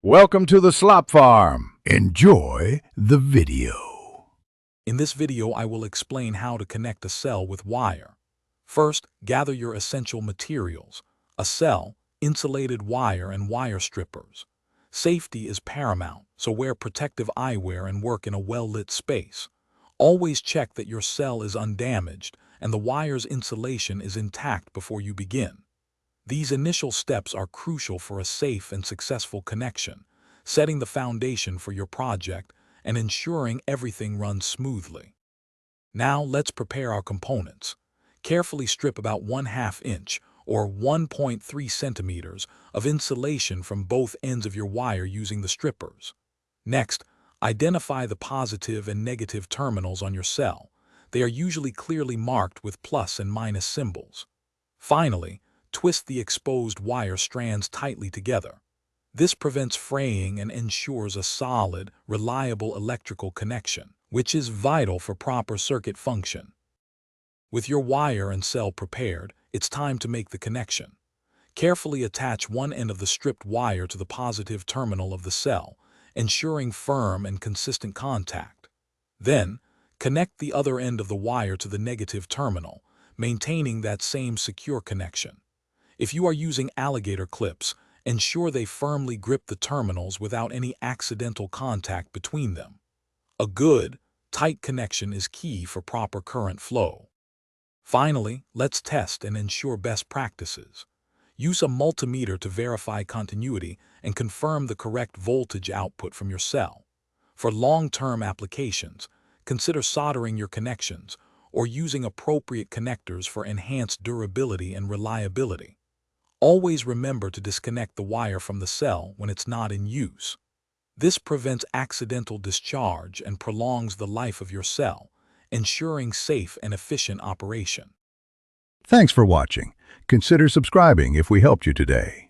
Welcome to the Slop Farm. Enjoy the video. In this video, I will explain how to connect a cell with wire. First, gather your essential materials: a cell, insulated wire, and wire strippers. Safety is paramount, so wear protective eyewear and work in a well-lit space. Always check that your cell is undamaged and the wire's insulation is intact before you begin. These initial steps are crucial for a safe and successful connection, setting the foundation for your project and ensuring everything runs smoothly. Now let's prepare our components. Carefully strip about 1/2 inch or 1.3 centimeters of insulation from both ends of your wire using the strippers. Next, identify the positive and negative terminals on your cell. They are usually clearly marked with plus and minus symbols. Finally, twist the exposed wire strands tightly together. This prevents fraying and ensures a solid, reliable electrical connection, which is vital for proper circuit function. With your wire and cell prepared, it's time to make the connection. Carefully attach one end of the stripped wire to the positive terminal of the cell, ensuring firm and consistent contact. Then, connect the other end of the wire to the negative terminal, maintaining that same secure connection. If you are using alligator clips, ensure they firmly grip the terminals without any accidental contact between them. A good, tight connection is key for proper current flow. Finally, let's test and ensure best practices. Use a multimeter to verify continuity and confirm the correct voltage output from your cell. For long-term applications, consider soldering your connections or using appropriate connectors for enhanced durability and reliability. Always remember to disconnect the wire from the cell when it's not in use. This prevents accidental discharge and prolongs the life of your cell, ensuring safe and efficient operation. Thanks for watching. Consider subscribing if we helped you today.